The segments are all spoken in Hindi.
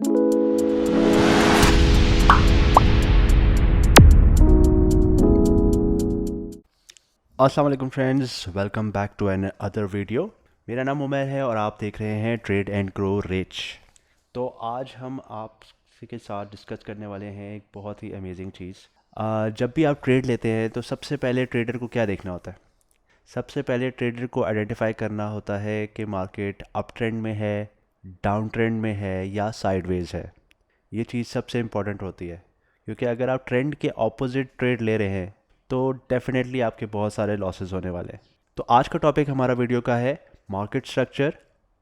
अस्सलाम वालेकुम friends, welcome back to another video. मेरा नाम उमर है और आप देख रहे हैं ट्रेड एंड ग्रो रिच। तो आज हम आप के साथ डिस्कस करने वाले हैं एक बहुत ही अमेजिंग चीज़। जब भी आप ट्रेड लेते हैं तो सबसे पहले ट्रेडर को क्या देखना होता है? सबसे पहले ट्रेडर को आइडेंटिफाई करना होता है कि मार्केट अप ट्रेंड में है, डाउन ट्रेंड में है या साइडवेज है। ये चीज़ सबसे इम्पॉर्टेंट होती है, क्योंकि अगर आप ट्रेंड के ऑपोजिट ट्रेड ले रहे हैं तो डेफिनेटली आपके बहुत सारे लॉसेस होने वाले हैं। तो आज का टॉपिक हमारा वीडियो का है market structure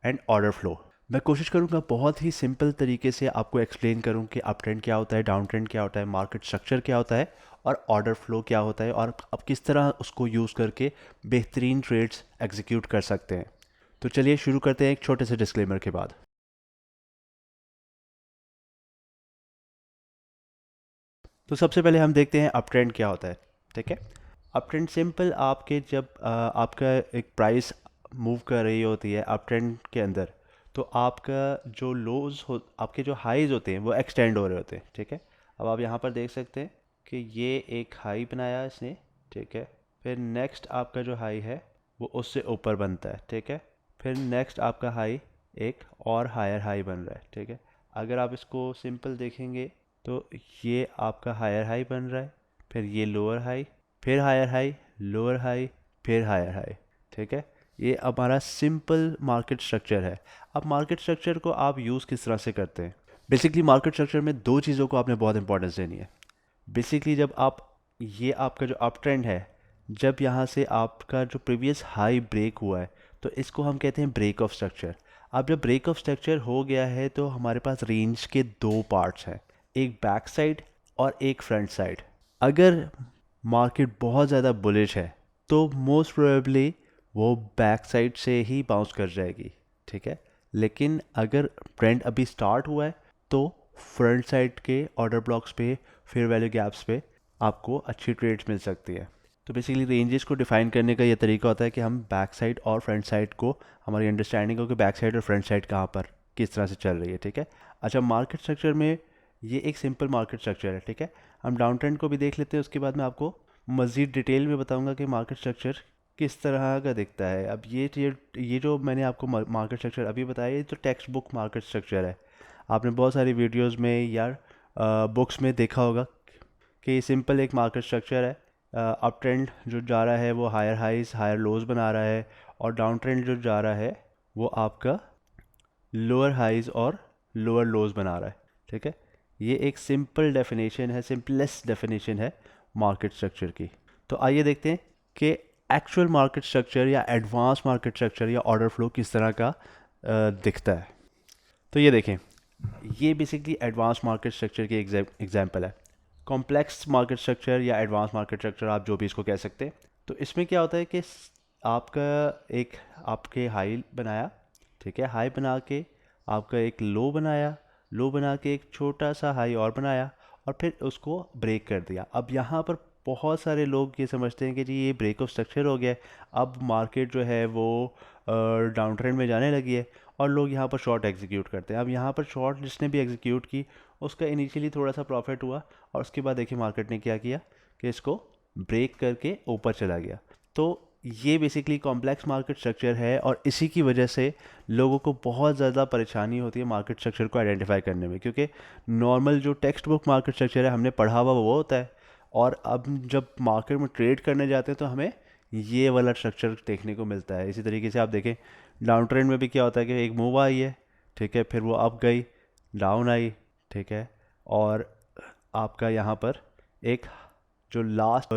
and order flow. मैं कोशिश करूंगा बहुत ही सिंपल तरीके से आपको एक्सप्लेन करूं कि अप ट्रेंड क्या होता है, डाउन ट्रेंड क्या होता है, मार्केट स्ट्रक्चर क्या होता है और ऑर्डर फ्लो क्या होता है, और आप किस तरह उसको यूज़ करके बेहतरीन ट्रेड्स एग्जीक्यूट कर सकते हैं। तो चलिए शुरू करते हैं एक छोटे से डिस्क्लेमर के बाद। तो सबसे पहले हम देखते हैं अप ट्रेंड क्या होता है। ठीक है, अप ट्रेंड सिंपल आपके जब आपका एक प्राइस मूव कर रही होती है अप ट्रेंड के अंदर, तो आपका जो लोज हो, आपके जो हाईज होते हैं वो एक्सटेंड हो रहे होते हैं। ठीक है, अब आप यहाँ पर देख सकते हैं कि ये एक हाई बनाया इसने। ठीक है, फिर नेक्स्ट आपका जो हाई है वो उससे ऊपर बनता है। ठीक है, फिर नेक्स्ट आपका हाई एक और हायर हाई बन रहा है। ठीक है, अगर आप इसको सिंपल देखेंगे तो ये आपका हायर हाई बन रहा है, फिर ये लोअर हाई, फिर हायर हाई, लोअर हाई, फिर हायर हाई। ठीक है, ये हमारा सिंपल मार्केट स्ट्रक्चर है। अब मार्केट स्ट्रक्चर को आप यूज़ किस तरह से करते हैं? बेसिकली मार्केट स्ट्रक्चर में दो चीज़ों को आपने बहुत इंपॉर्टेंस देनी है। बेसिकली जब आप, ये आपका जो अप ट्रेंड है, जब यहाँ से आपका जो प्रीवियस हाई ब्रेक हुआ है तो इसको हम कहते हैं ब्रेक ऑफ स्ट्रक्चर। अब जब ब्रेक ऑफ स्ट्रक्चर हो गया है तो हमारे पास रेंज के दो पार्ट्स हैं, एक बैक साइड और एक फ्रंट साइड। अगर मार्केट बहुत ज़्यादा बुलिश है तो मोस्ट प्रोबेबली वो बैक साइड से ही बाउंस कर जाएगी। ठीक है, लेकिन अगर ट्रेंड अभी स्टार्ट हुआ है तो फ्रंट साइड के ऑर्डर ब्लॉक्स पे, फेयर वैल्यू गैप्स पे आपको अच्छी ट्रेड्स मिल सकती है। तो बेसिकली रेंजेस को डिफाइन करने का ये तरीका होता है कि हम बैक साइड और फ्रंट साइड को, हमारी अंडरस्टैंडिंग हो कि बैक साइड और फ्रंट साइड कहाँ पर किस तरह से चल रही है। ठीक है, अच्छा, मार्केट स्ट्रक्चर में ये एक सिंपल मार्केट स्ट्रक्चर है। ठीक है, हम डाउन ट्रेंड को भी देख लेते हैं, उसके बाद मैं आपको मज़ीद डिटेल में बताऊंगा कि मार्केट स्ट्रक्चर किस तरह का दिखता है। अब ये जो मैंने आपको मार्केट स्ट्रक्चर अभी बताया, ये तो टेक्स्ट बुक मार्केट स्ट्रक्चर है। आपने बहुत सारी वीडियोस में या बुक्स में देखा होगा कि सिंपल एक मार्केट स्ट्रक्चर है। अप ट्रेंड जो जा रहा है वो हायर हाइज हायर लोज बना रहा है, और डाउन ट्रेंड जो जा रहा है वो आपका लोअर हाइज और लोअर लोज बना रहा है। ठीक है, ये एक सिंपल डेफिनेशन है, सिंपलेस्ट डेफिनेशन है मार्केट स्ट्रक्चर की। तो आइए देखते हैं कि एक्चुअल मार्केट स्ट्रक्चर या एडवांस मार्केट स्ट्रक्चर या ऑर्डर फ्लो किस तरह का दिखता है। तो ये देखें, ये बेसिकली एडवांस मार्केट स्ट्रक्चर की एग्जांपल है। कॉम्प्लेक्स मार्केट स्ट्रक्चर या एडवांस मार्केट स्ट्रक्चर, आप जो भी इसको कह सकते हैं। तो इसमें क्या होता है कि आपका एक, आपके हाई बनाया। ठीक है, हाई बना के आपका एक लो बनाया, लो बना के एक छोटा सा हाई और बनाया, और फिर उसको ब्रेक कर दिया। अब यहाँ पर बहुत सारे लोग ये समझते हैं कि जी ये ब्रेक ऑफ स्ट्रक्चर हो गया है, अब मार्केट जो है वो डाउन ट्रेंड में जाने लगी है, और लोग यहाँ पर शॉर्ट एग्जीक्यूट करते हैं। अब यहाँ पर शॉर्ट जिसने भी एग्जीक्यूट की उसका इनिशियली थोड़ा सा प्रॉफिट हुआ, और उसके बाद देखिए मार्केट ने क्या किया कि इसको ब्रेक करके ऊपर चला गया। तो ये बेसिकली कॉम्प्लेक्स मार्केट स्ट्रक्चर है, और इसी की वजह से लोगों को बहुत ज़्यादा परेशानी होती है मार्केट स्ट्रक्चर को आइडेंटिफाई करने में, क्योंकि नॉर्मल जो टेक्स्ट बुक मार्केट स्ट्रक्चर है हमने पढ़ा हुआ वो होता है, और अब जब मार्केट में ट्रेड करने जाते हैं तो हमें ये वाला स्ट्रक्चर देखने को मिलता है। इसी तरीके से आप देखें डाउन ट्रेंड में भी क्या होता है कि एक मूव आई है, ठीक है, फिर वो अप गई, डाउन आई, ठीक है, और आपका यहाँ पर एक जो लास्ट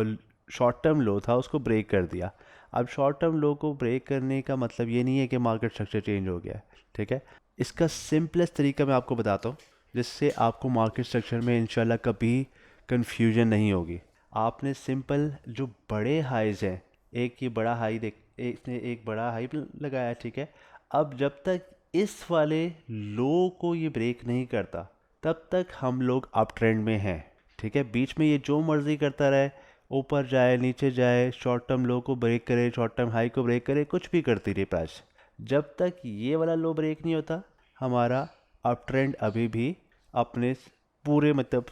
शॉर्ट टर्म लो था उसको ब्रेक कर दिया। अब शॉर्ट टर्म लो को ब्रेक करने का मतलब ये नहीं है कि मार्केट स्ट्रक्चर चेंज हो गया है। ठीक है, इसका सिंपलेस्ट तरीका मैं आपको बताता हूँ जिससे आपको मार्केट स्ट्रक्चर में इंशाल्लाह कभी कंफ्यूजन नहीं होगी। आपने सिंपल जो बड़े हाइज हैं, एक ये बड़ा हाई देख, इसने एक बड़ा हाई लगाया, ठीक है, अब जब तक इस वाले लो को ये ब्रेक नहीं करता तब तक हम लोग अप ट्रेंड में हैं। ठीक है, बीच में ये जो मर्जी करता रहे, ऊपर जाए नीचे जाए, शॉर्ट टर्म लो को ब्रेक करे, शॉर्ट टर्म हाई को ब्रेक करे, कुछ भी करती रही प्राइस, जब तक ये वाला लो ब्रेक नहीं होता हमारा अप ट्रेंड अभी भी अपने पूरे मतलब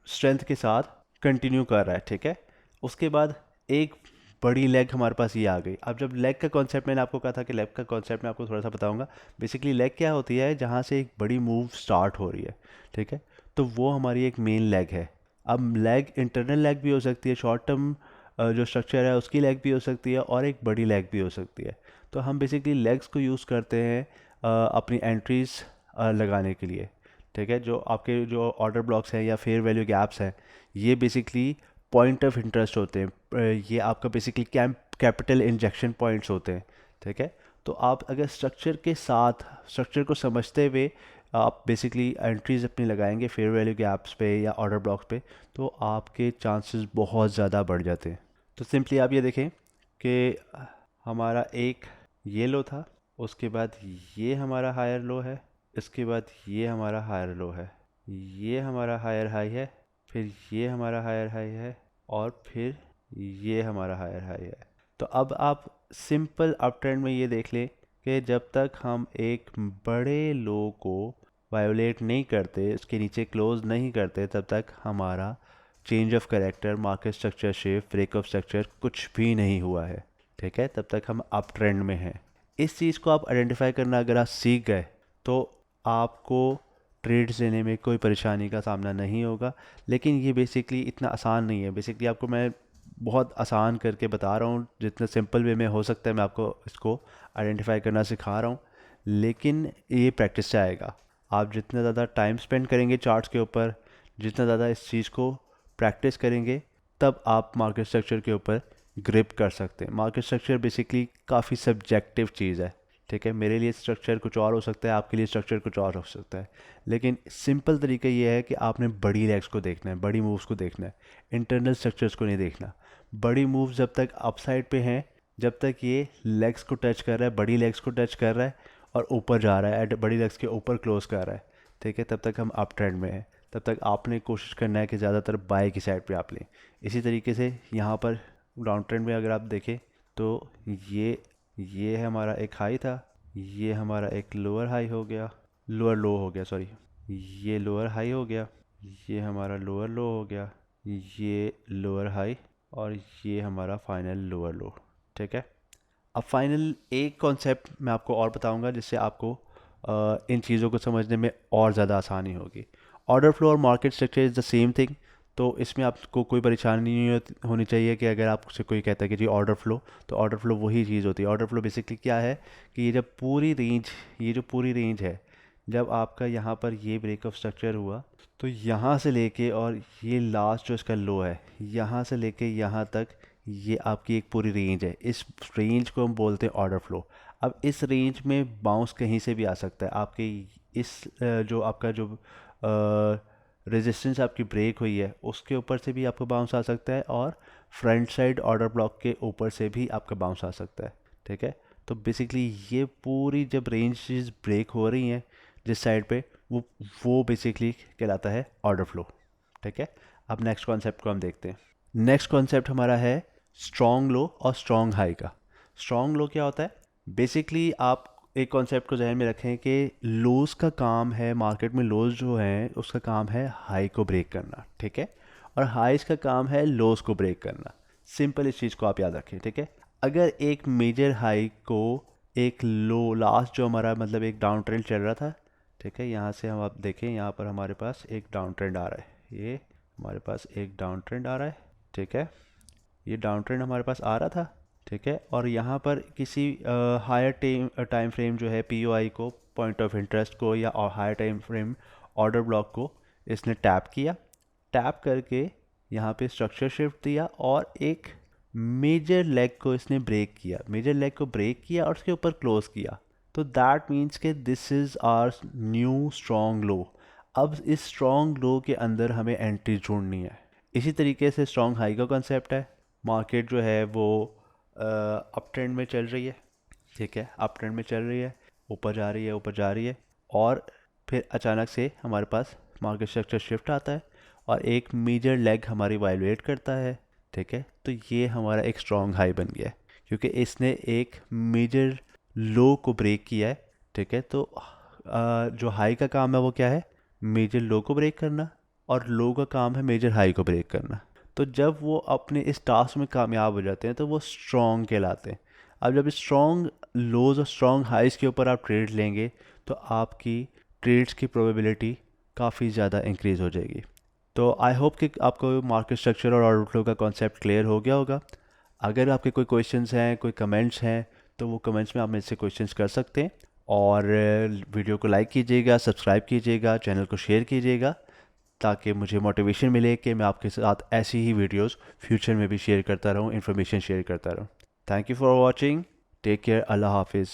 स्ट्रेंथ के साथ कंटिन्यू कर रहा है, ठीक है। उसके बाद एक बड़ी लेग हमारे पास ये आ गई। अब जब लेग का कॉन्सेप्ट, मैंने आपको कहा था कि लेग का कॉन्सेप्ट मैं आपको थोड़ा सा बताऊंगा। बेसिकली लेग क्या होती है, जहाँ से एक बड़ी मूव स्टार्ट हो रही है, ठीक है। तो वो हमारी एक मेन लेग है। अब लेग इंटरनल लेग भी हो सकती है, शॉर्ट टर्म जो स्ट्रक्चर है उसकी लेग भी हो सकती है, और एक बड़ी लेग भी हो सकती है। तो हम बेसिकली लेग्स को यूज़ करते हैं अपनी एंट्रीज लगाने के लिए, ठीक है। जो आपके जो ऑर्डर ब्लॉक्स हैं या फेयर वैल्यू गैप्स हैं, ये बेसिकली पॉइंट ऑफ इंटरेस्ट होते हैं। ये आपका बेसिकली कैपिटल इंजेक्शन पॉइंट्स होते हैं, ठीक है। तो आप अगर स्ट्रक्चर के साथ, स्ट्रक्चर को समझते हुए आप बेसिकली एंट्रीज अपनी लगाएंगे फेयर वैल्यू गैप्स पे या ऑर्डर ब्लॉक्स पे, तो आपके चांसेस बहुत ज़्यादा बढ़ जाते हैं। तो सिंपली आप ये देखें कि हमारा एक ये लो था, उसके बाद ये हमारा हायर लो है, इसके बाद ये हमारा हायर लो है, ये हमारा हायर हाई है, फिर ये हमारा हायर हाई है, और फिर ये हमारा हायर हाई है। तो अब आप सिंपल अप ट्रेंड में ये देख लें कि जब तक हम एक बड़े लो को वायोलेट नहीं करते, उसके नीचे क्लोज नहीं करते, तब तक हमारा change of character, market structure shift, break of structure कुछ भी नहीं हुआ है, ठीक है। तब तक हम अप ट्रेंड में हैं। इस चीज़ को आप आइडेंटिफाई करना अगर आप सीख गए, तो आपको ट्रेड्स लेने में कोई परेशानी का सामना नहीं होगा। लेकिन ये बेसिकली इतना आसान नहीं है। बेसिकली आपको मैं बहुत आसान करके बता रहा हूँ, जितना सिंपल वे में हो सकता है मैं आपको इसको आइडेंटिफाई करना सिखा रहा हूँ। लेकिन ये प्रैक्टिस से आएगा। आप जितना ज़्यादा टाइम स्पेंड करेंगे चार्ट्स के ऊपर, जितना ज़्यादा इस चीज़ को प्रैक्टिस करेंगे, तब आप मार्केट स्ट्रक्चर के ऊपर ग्रिप कर सकते हैं। मार्केट स्ट्रक्चर बेसिकली काफ़ी सब्जेक्टिव चीज़ है, ठीक है। मेरे लिए स्ट्रक्चर कुछ और हो सकता है, आपके लिए स्ट्रक्चर कुछ और हो सकता है। लेकिन सिंपल तरीका ये है कि आपने बड़ी लेग्स को देखना है, बड़ी मूव्स को देखना है, इंटरनल स्ट्रक्चर्स को नहीं देखना। बड़ी मूव्स जब तक अपसाइड पे हैं, जब तक ये लेग्स को टच कर रहा है, बड़ी लेग्स को टच कर रहा है और ऊपर जा रहा है, बड़ी लेग्स के ऊपर क्लोज कर रहा है, ठीक है, तब तक हम अप ट्रेंड में हैं। तब तक आपने कोशिश करना है कि ज़्यादातर बाय की साइड पे आप लें। इसी तरीके से यहाँ पर डाउन ट्रेंड में अगर आप देखें, तो ये हमारा एक हाई था, ये हमारा एक लोअर हाई हो गया, लोअर लो हो गया, सॉरी, ये लोअर हाई हो गया, ये हमारा लोअर लो हो गया, ये लोअर हाई, और ये हमारा फाइनल लोअर लो, ठीक है। अब फाइनल एक कॉन्सेप्ट मैं आपको और बताऊंगा, जिससे आपको इन चीज़ों को समझने में और ज़्यादा आसानी होगी। ऑर्डर फ्लो और market structure is the same thing. तो इसमें आपको कोई परेशानी नहीं होनी चाहिए कि अगर आपसे कोई कहता है कि जी ऑर्डर फ्लो, तो ऑर्डर फ्लो वही चीज़ होती है। ऑर्डर फ्लो बेसिकली क्या है कि ये जब पूरी रेंज, ये जो पूरी रेंज है, जब आपका यहाँ पर ये ब्रेक ऑफ स्ट्रक्चर हुआ, तो यहाँ से लेके और ये लास्ट जो इसका लो है, यहाँ से लेके यहाँ तक, ये आपकी एक पूरी रेंज है। इस रेंज को हम बोलते हैं ऑर्डर फ्लो। अब इस रेंज में बाउंस कहीं से भी आ सकता है। आपके इस जो आपका जो रेजिस्टेंस आपकी ब्रेक हुई है, उसके ऊपर से भी आपको बाउंस आ सकता है, और फ्रंट साइड ऑर्डर ब्लॉक के ऊपर से भी आपका बाउंस आ सकता है, ठीक है। तो बेसिकली ये पूरी जब रेंजेस ब्रेक हो रही हैं जिस साइड पे, वो बेसिकली कहलाता है ऑर्डर फ्लो, ठीक है। अब नेक्स्ट कॉन्सेप्ट को हम देखते हैं। नेक्स्ट कॉन्सेप्ट हमारा है स्ट्रॉन्ग लो और स्ट्रॉन्ग हाई का। स्ट्रॉन्ग लो क्या होता है? बेसिकली आप एक कॉन्सेप्ट को जहन में रखें कि लोज का काम है, मार्केट में लोज जो हैं उसका काम है हाई को ब्रेक करना, ठीक है, और हाइज का काम है लोज को ब्रेक करना। सिंपल इस चीज़ को आप याद रखें, ठीक है। अगर एक मेजर हाई को एक लो, लास्ट जो हमारा मतलब एक डाउन ट्रेंड चल रहा था, ठीक है, यहाँ से हम आप देखें, यहाँ पर हमारे पास एक डाउन ट्रेंड आ रहा है, ये हमारे पास एक डाउन ट्रेंड आ रहा है, ठीक है, ये डाउन ट्रेंड हमारे पास आ रहा था, ठीक है। और यहाँ पर किसी हायर टाइम फ्रेम जो है पीओआई को, पॉइंट ऑफ इंटरेस्ट को, या higher time frame order block को इसने टैप किया। टैप करके यहाँ पे स्ट्रक्चर शिफ्ट दिया, और एक मेजर लेग को इसने ब्रेक किया, मेजर लेग को ब्रेक किया और उसके ऊपर क्लोज किया। तो दैट मीन्स के this is our new strong low. अब इस स्ट्रॉन्ग लो के अंदर हमें एंट्री ढूंढनी है। इसी तरीके से स्ट्रॉन्ग हाई का कॉन्सेप्ट है। मार्केट जो है वो अप ट्रेंड में चल रही है, ठीक है, अप ट्रेंड में चल रही है, ऊपर जा रही है, ऊपर जा रही है, और फिर अचानक से हमारे पास मार्केट स्ट्रक्चर शिफ्ट आता है और एक मेजर लेग हमारी वाइलेट करता है, ठीक है। तो ये हमारा एक स्ट्रॉन्ग हाई बन गया है, क्योंकि इसने एक मेजर लो को ब्रेक किया है, ठीक है। तो जो हाई का काम है वो क्या है, मेजर लो को ब्रेक करना, और लो का काम है मेजर हाई को ब्रेक करना। तो जब वो अपने इस टास्क में कामयाब हो जाते हैं तो वो स्ट्रॉन्ग कहलाते हैं। अब जब स्ट्रॉन्ग लोज और स्ट्रॉन्ग हाइज के ऊपर आप ट्रेड लेंगे तो आपकी ट्रेड्स की प्रोबेबिलिटी काफ़ी ज़्यादा इंक्रीज़ हो जाएगी। तो आई होप कि आपको मार्केट स्ट्रक्चर और ऑर्डर फ्लो का कॉन्सेप्ट क्लियर हो गया होगा। अगर आपके कोई क्वेश्चंस हैं, कोई कमेंट्स हैं, तो वो कमेंट्स में आप मेरे से क्वेश्चंस कर सकते हैं। और वीडियो को लाइक कीजिएगा, सब्सक्राइब कीजिएगा, चैनल को शेयर कीजिएगा, ताकि मुझे मोटिवेशन मिले कि मैं आपके साथ ऐसी ही वीडियोस फ्यूचर में भी शेयर करता रहूँ, इन्फॉर्मेशन शेयर करता रहूँ। Thank you for watching. Take care. अल्लाह हाफिज़।